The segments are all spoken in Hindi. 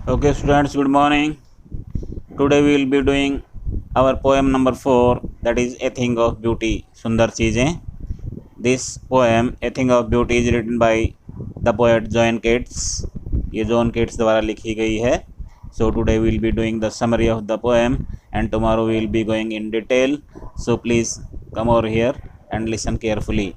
Okay, students, good morning. Today we will be doing our poem number 4, that is A Thing of Beauty, Sundar Cheezein. This poem, A Thing of Beauty, is written by the poet John Keats. ये जॉन केट्स द्वारा लिखी गई है. So today we will be doing the summary of the poem and tomorrow we will be going in detail. So please come over here and listen carefully.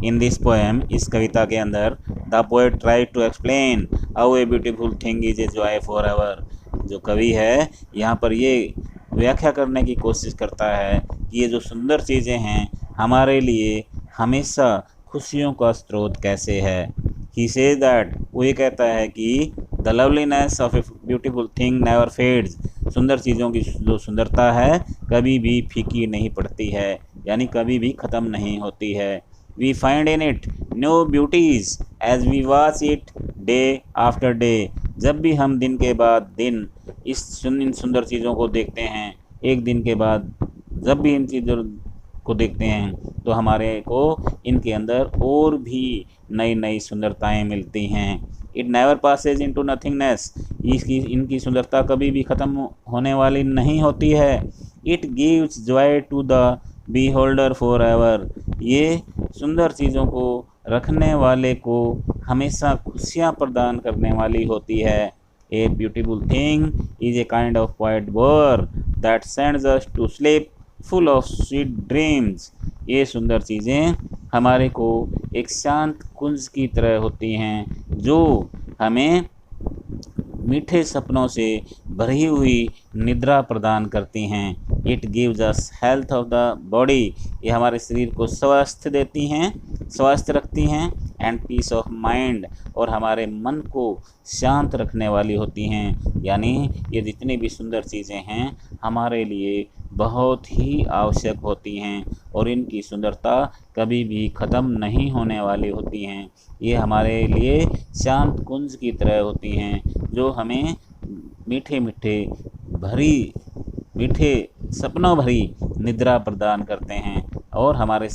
In this poem, इस कविता के अंदर the poet try to explain how a beautiful thing is a joy for ever. जो कवि है यहाँ पर ये व्याख्या करने की कोशिश करता है कि ये जो सुंदर चीज़ें हैं हमारे लिए हमेशा खुशियों का स्रोत कैसे है. ही सेज दैट, वो ये कहता है कि the loveliness of A beautiful thing never fades. सुंदर चीज़ों की जो सुंदरता है कभी भी फीकी नहीं पड़ती है, यानी कभी भी ख़त्म नहीं होती है. We find in it new beauties as we watch it day after day. जब भी हम दिन के बाद दिन इन सुंदर चीज़ों को देखते हैं, एक दिन के बाद जब भी इन चीज़ों को देखते हैं तो हमारे को इनके अंदर और भी नई नई सुंदरताएं मिलती हैं. It never passes into nothingness. इनकी सुंदरता कभी भी ख़त्म होने वाली नहीं होती है. It gives joy to the beholder for ever. ये सुंदर चीज़ों को रखने वाले को हमेशा खुशियाँ प्रदान करने वाली होती है. A beautiful thing is a kind of quiet bird that sends us to sleep full of sweet dreams. ये सुंदर चीज़ें हमारे को एक शांत कुंज की तरह होती हैं जो हमें मीठे सपनों से भरी हुई निद्रा प्रदान करती हैं. It gives us health of the body. ये हमारे शरीर को स्वस्थ देती हैं, स्वस्थ रखती हैं. एंड पीस ऑफ माइंड, और हमारे मन को शांत रखने वाली होती हैं. यानी ये जितनी भी सुंदर चीज़ें हैं हमारे लिए बहुत ही आवश्यक होती हैं और इनकी सुंदरता कभी भी ख़त्म नहीं होने वाली होती हैं. ये हमारे लिए शांत कुंज की तरह होती हैं जो हमें मीठे सपनों भरी निद्रा प्रदान करते हैं और हमारे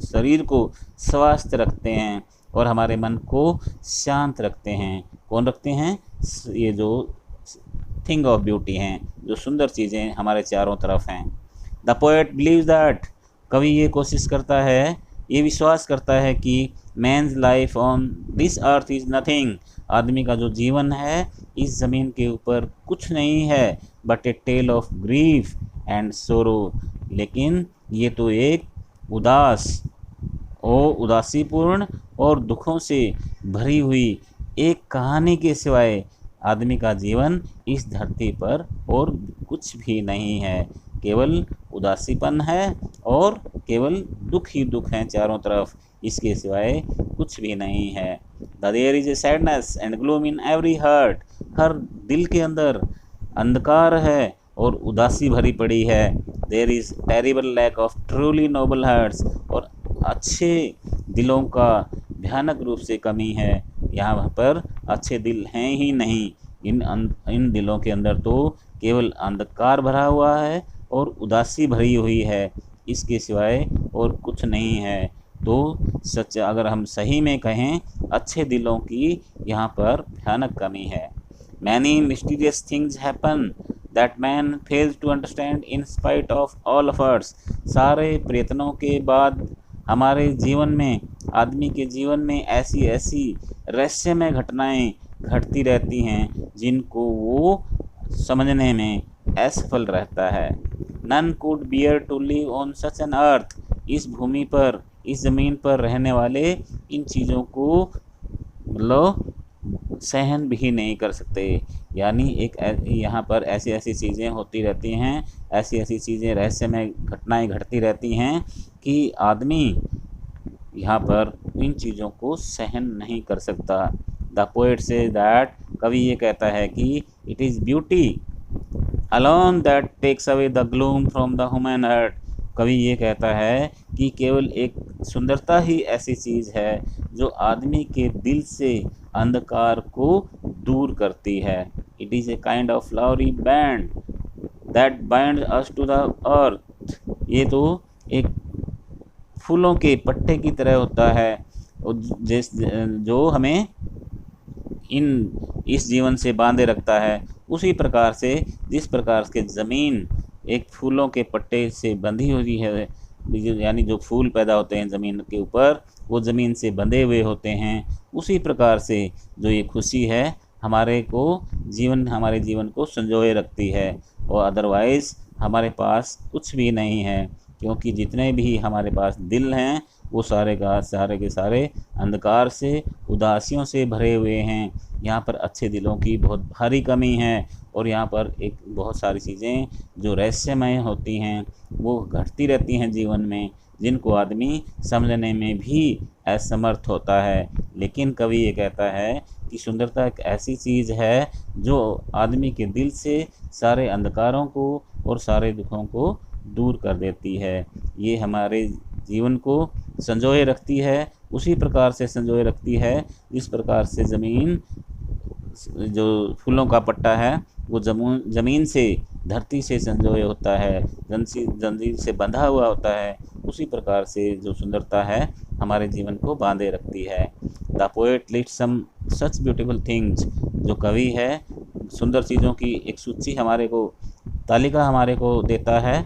शरीर को स्वस्थ रखते हैं और हमारे मन को शांत रखते हैं. कौन रखते हैं? ये जो थिंग ऑफ ब्यूटी हैं, जो सुंदर चीज़ें हमारे चारों तरफ हैं. द पोएट बिलीव्स दैट, कवि ये कोशिश करता है, ये विश्वास करता है कि men's life on this earth is nothing. आदमी का जो जीवन है इस ज़मीन के ऊपर कुछ नहीं है but a tale of grief and sorrow. लेकिन ये तो एक उदासीपूर्ण और दुखों से भरी हुई एक कहानी के सिवाय आदमी का जीवन इस धरती पर और कुछ भी नहीं है. केवल उदासीपन है और केवल दुख ही दुख हैं चारों तरफ, इसके सिवाय कुछ भी नहीं है. There is a sadness and gloom in every heart. हर दिल के अंदर अंधकार है और उदासी भरी पड़ी है. There is terrible lack of truly noble hearts. और अच्छे दिलों का भयानक रूप से कमी है. यहाँ पर अच्छे दिल हैं ही नहीं. इन दिलों के अंदर तो केवल अंधकार भरा हुआ है और उदासी भरी हुई है, इसके सिवाय और कुछ नहीं है. तो सच अगर हम सही में कहें, अच्छे दिलों की यहाँ पर भयानक कमी है. Many mysterious things happen that man fails to understand in spite of all efforts. सारे प्रयत्नों के बाद हमारे जीवन में, आदमी के जीवन में ऐसी ऐसी रहस्यमय घटनाएं घटती रहती हैं जिनको वो समझने में असफल रहता है. None could bear to live on such an earth. इस भूमि पर, इस ज़मीन पर रहने वाले इन चीज़ों को सहन भी नहीं कर सकते. यानी यहाँ पर ऐसी ऐसी चीज़ें होती रहती हैं, ऐसी ऐसी चीज़ें रहस्यमय घटनाएं घटती रहती हैं कि आदमी यहाँ पर इन चीज़ों को सहन नहीं कर सकता. द पोएट से दैट, कवि ये कहता है कि it is beauty alone that takes away the gloom from the human heart. कवि ये कहता है कि केवल एक सुंदरता ही ऐसी चीज़ है जो आदमी के दिल से अंधकार को दूर करती है. It is a kind of flowery band that binds us to the earth. ये तो एक फूलों के पट्टे की तरह होता है जो हमें इन इस जीवन से बांधे रखता है, उसी प्रकार से जिस प्रकार के ज़मीन एक फूलों के पट्टे से बंधी हुई है, यानी जो फूल पैदा होते हैं ज़मीन के ऊपर वो ज़मीन से बंधे हुए होते हैं, उसी प्रकार से जो ये खुशी है हमारे जीवन को संजोए रखती है। और अदरवाइज़ हमारे पास कुछ भी नहीं है, क्योंकि जितने भी हमारे पास दिल हैं वो सारे के सारे अंधकार से, उदासियों से भरे हुए हैं। यहाँ पर अच्छे दिलों की बहुत भारी कमी है, और यहाँ पर एक बहुत सारी चीज़ें जो रहस्यमय होती हैं वो घटती रहती हैं जीवन में, जिनको आदमी समझने में भी असमर्थ होता है। लेकिन कवि ये कहता है कि सुंदरता एक ऐसी चीज़ है जो आदमी के दिल से सारे अंधकारों को और सारे दुखों को दूर कर देती है। ये हमारे जीवन को संजोए रखती है, उसी प्रकार से संजोए रखती है जिस प्रकार से ज़मीन, जो फूलों का पट्टा है वो ज़मीन से, धरती से संजोए होता है, जंजीर से बंधा हुआ होता है, उसी प्रकार से जो सुंदरता है हमारे जीवन को बांधे रखती है। The poet list some such beautiful things, जो कवि है सुंदर चीज़ों की एक सूची तालिका हमारे को देता है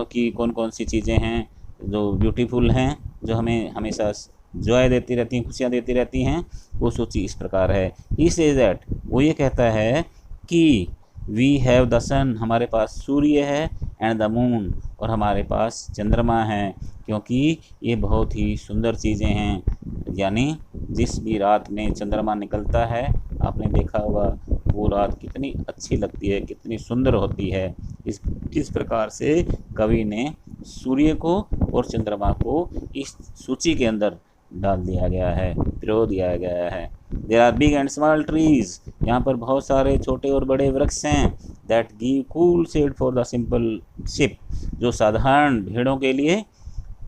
कि कौन कौन सी चीज़ें हैं जो ब्यूटीफुल हैं, जो हमें हमेशा जॉय देती रहती हैं, खुशियाँ देती रहती हैं। वो सूची इस प्रकार है। ही सेज दैट, वो ये कहता है कि वी हैव द सन, हमारे पास सूर्य है, एंड द मून, और हमारे पास चंद्रमा है, क्योंकि ये बहुत ही सुंदर चीज़ें हैं। यानी जिस भी रात में चंद्रमा निकलता है, आपने देखा होगा वो रात कितनी अच्छी लगती है, कितनी सुंदर होती है। इस प्रकार से कवि ने सूर्य को और चंद्रमा को इस सूची के अंदर डाल दिया गया है, पिरो दिया गया है। There are big and small trees, यहाँ पर बहुत सारे छोटे और बड़े वृक्ष हैं। That give cool shade for the simple sheep, जो साधारण भेड़ों के लिए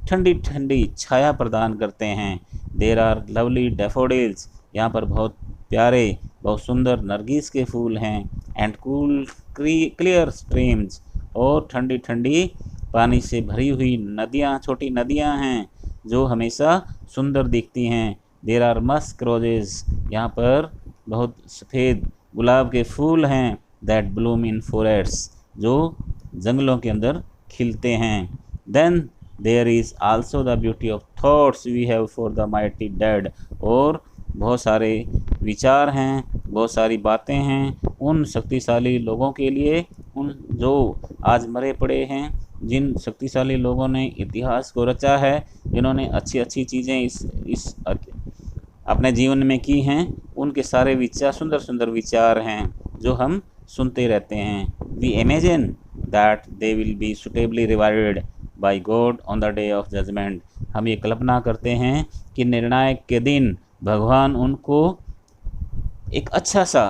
ठंडी ठंडी छाया प्रदान करते हैं। देयर आर लवली डैफोडिल्स, यहाँ पर बहुत प्यारे, बहुत सुंदर नरगिस के फूल हैं। एंड कूल क्लियर स्ट्रीम्स, और ठंडी ठंडी पानी से भरी हुई नदियाँ, छोटी नदियाँ हैं जो हमेशा सुंदर दिखती हैं। देयर आर मस्क रोजेस, यहाँ पर बहुत सफ़ेद गुलाब के फूल हैं। दैट ब्लूम इन फॉरेस्ट्स, जो जंगलों के अंदर खिलते हैं। Then there is also the beauty of thoughts we have for the mighty dead, और बहुत सारे विचार हैं, बहुत सारी बातें हैं उन शक्तिशाली लोगों के लिए, उन जो आज मरे पड़े हैं, जिन शक्तिशाली लोगों ने इतिहास को रचा है, जिन्होंने अच्छी अच्छी चीज़ें इस अपने जीवन में की हैं, उनके सारे विचार, सुंदर सुंदर विचार हैं जो हम सुनते रहते हैं। We imagine that they will be suitably rewarded by God on the day of judgement, हम ये कल्पना करते हैं कि निर्णायक के दिन भगवान उनको एक अच्छा सा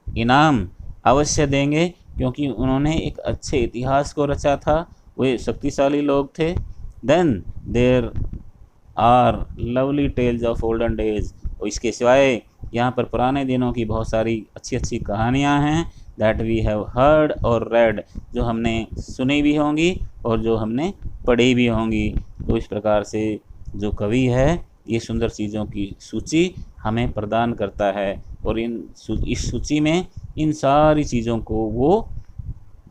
इनाम अवश्य देंगे, क्योंकि उन्होंने एक अच्छे इतिहास को रचा था, वे शक्तिशाली लोग थे। Then there are lovely tales of olden days, और इसके सिवाय यहाँ पर पुराने दिनों की बहुत सारी अच्छी अच्छी कहानियाँ हैं। दैट वी हैव हर्ड और रेड, जो हमने सुनी भी होंगी और जो हमने पढ़ी भी होंगी। तो इस प्रकार से जो कवि है ये सुंदर चीज़ों की सूची हमें प्रदान करता है, और इस सूची में इन सारी चीज़ों को वो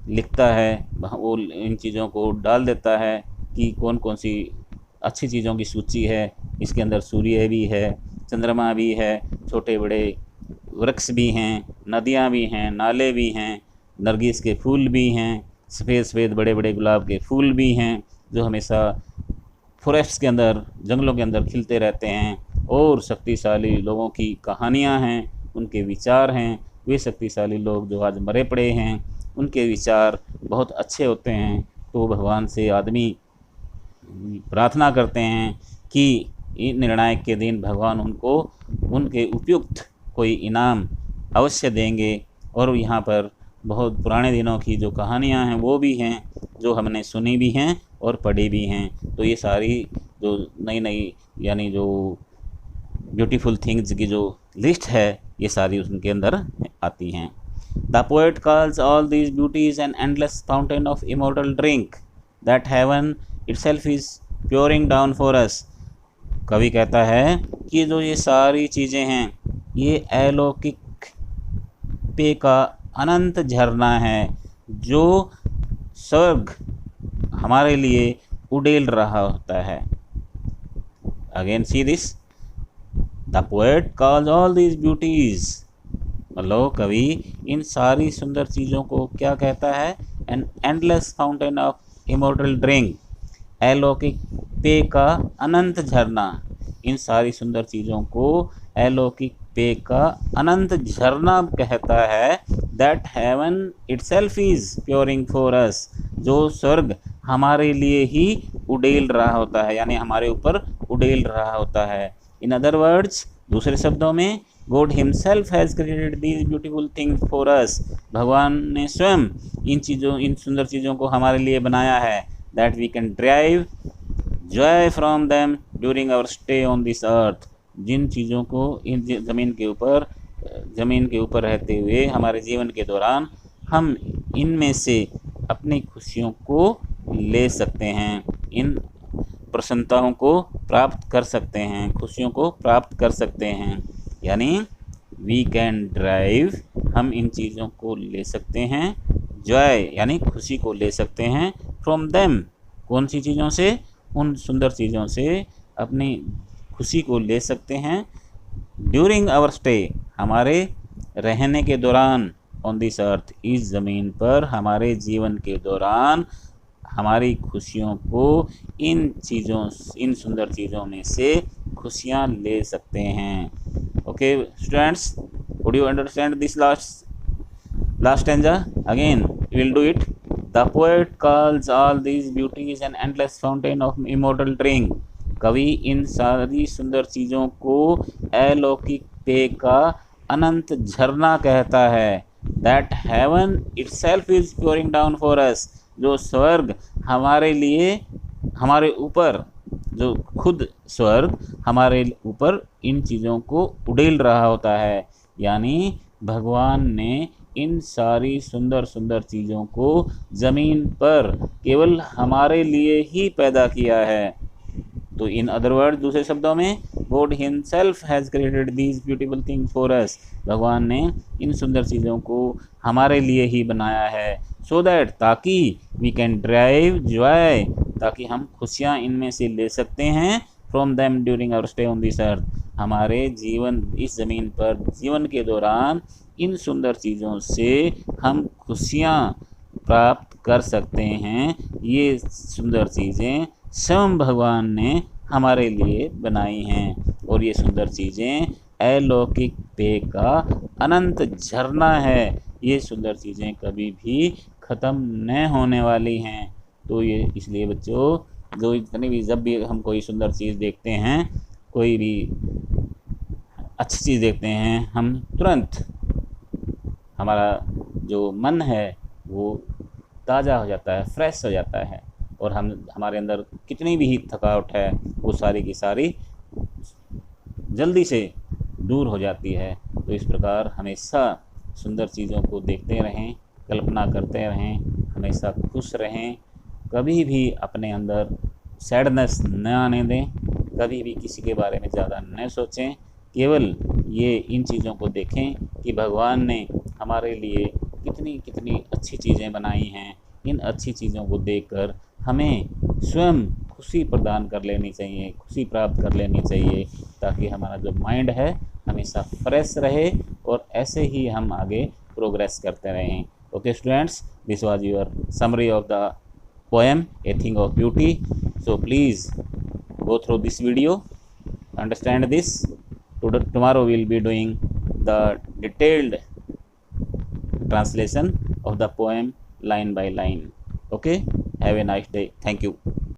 लिखता है, वो इन चीज़ों को डाल देता है कि कौन कौन सी अच्छी चीज़ों की सूची है। इसके अंदर सूर्य भी है, चंद्रमा भी है, छोटे बड़े वृक्ष भी हैं, नदियाँ भी हैं, नाले भी हैं, नरगिस के फूल भी हैं, सफ़ेद सफ़ेद बड़े बड़े गुलाब के फूल भी हैं जो हमेशा फॉरेस्ट के अंदर, जंगलों के अंदर खिलते रहते हैं, और शक्तिशाली लोगों की कहानियाँ हैं, उनके विचार हैं। वे शक्तिशाली लोग जो आज मरे पड़े हैं उनके विचार बहुत अच्छे होते हैं। तो भगवान से आदमी प्रार्थना करते हैं कि निर्णायक के दिन भगवान उनको उनके उपयुक्त कोई इनाम अवश्य देंगे। और यहाँ पर बहुत पुराने दिनों की जो कहानियाँ हैं वो भी हैं, जो हमने सुनी भी हैं और पढ़ी भी हैं। तो ये सारी जो नई नई यानी जो ब्यूटीफुल थिंग्स की जो लिस्ट है ये सारी उनके अंदर आती हैं। The poet calls all these beauties an endless fountain of immortal drink that heaven itself is pouring down for us. कवि कहता है कि जो ये सारी चीज़ें हैं ये अलौकिक पेय का अनंत झरना है जो स्वर्ग हमारे लिए उड़ेल रहा होता है। Again see this, the poet calls all these beauties, मतलब कवि इन सारी सुंदर चीज़ों को क्या कहता है? N endless fountain of immortal drink, अलौकिक पेय का अनंत झरना। इन सारी सुंदर चीज़ों को अलौकिक पेय का अनंत झरना कहता है। That heaven itself is pouring for us, जो स्वर्ग हमारे लिए ही उड़ेल रहा होता है, यानी हमारे ऊपर उड़ेल रहा होता है। इन अदर वर्ड्स, दूसरे शब्दों में, God himself has created these beautiful things for us, भगवान ने स्वयं इन सुंदर चीज़ों को हमारे लिए बनाया है। That we can drive joy from them during our stay on this earth, जिन चीज़ों को इन ज़मीन के ऊपर रहते हुए हमारे जीवन के दौरान हम इनमें से अपनी खुशियों को ले सकते हैं, इन प्रसन्नताओं को प्राप्त कर सकते हैं, खुशियों को प्राप्त कर सकते हैं। यानी वी कैन ड्राइव, हम इन चीज़ों को ले सकते हैं, जॉय यानी खुशी को ले सकते हैं, फ्रॉम देम, कौन सी चीज़ों से? उन सुंदर चीज़ों से अपनी खुशी को ले सकते हैं। ड्यूरिंग आवर स्टे, हमारे रहने के दौरान, ऑन दिस अर्थ, इस ज़मीन पर हमारे जीवन के दौरान हमारी खुशियों को इन सुंदर चीज़ों में से खुशियाँ ले सकते हैं। Okay students, would you understand this last stanza? Again we will do it. The poet calls all these beauties an endless fountain of immortal drink. कवि इन सारी सुंदर चीज़ों को अलौकिक पेय का अनंत झरना कहता है। That heaven itself is pouring down for us, जो स्वर्ग हमारे लिए, हमारे ऊपर, जो खुद स्वर्ग हमारे ऊपर इन चीज़ों को उड़ेल रहा होता है। यानी भगवान ने इन सारी सुंदर सुंदर चीज़ों को ज़मीन पर केवल हमारे लिए ही पैदा किया है। तो इन अदर वर्ड, दूसरे शब्दों में, God himself has created these beautiful things for us, भगवान ने इन सुंदर चीज़ों को हमारे लिए ही बनाया है। सो दैट, ताकि वी कैन ड्राइव जॉय, ताकि हम खुशियाँ इनमें से ले सकते हैं, from them during our stay on this earth, हमारे जीवन, इस ज़मीन पर जीवन के दौरान इन सुंदर चीज़ों से हम खुशियाँ प्राप्त कर सकते हैं। ये सुंदर चीज़ें स्वयं भगवान ने हमारे लिए बनाई हैं, और ये सुंदर चीज़ें अलौकिक पेय का अनंत झरना है। ये सुंदर चीज़ें कभी भी ख़त्म न होने वाली हैं। तो ये इसलिए बच्चों, जो इतनी भी, जब भी हम कोई सुंदर चीज़ देखते हैं, कोई भी अच्छी चीज़ देखते हैं, हम तुरंत, हमारा जो मन है वो ताज़ा हो जाता है, फ्रेश हो जाता है, और हमारे अंदर कितनी भी थकावट है वो सारी की सारी जल्दी से दूर हो जाती है। तो इस प्रकार हमेशा सुंदर चीज़ों को देखते रहें, कल्पना करते रहें, हमेशा खुश रहें, कभी भी अपने अंदर सैडनेस न आने दें, कभी भी किसी के बारे में ज़्यादा न सोचें, केवल ये इन चीज़ों को देखें कि भगवान ने हमारे लिए कितनी कितनी अच्छी चीज़ें बनाई हैं। इन अच्छी चीज़ों को देखकर हमें स्वयं खुशी प्रदान कर लेनी चाहिए, खुशी प्राप्त कर लेनी चाहिए, ताकि हमारा जो माइंड है हमेशा फ्रेश रहे, और ऐसे ही हम आगे प्रोग्रेस करते रहें। Okay students, this was your summary of the poem A Thing of Beauty. So please go through this video, understand this. Tomorrow we will be doing the detailed translation of the poem line by line. Okay, have a nice day. Thank you.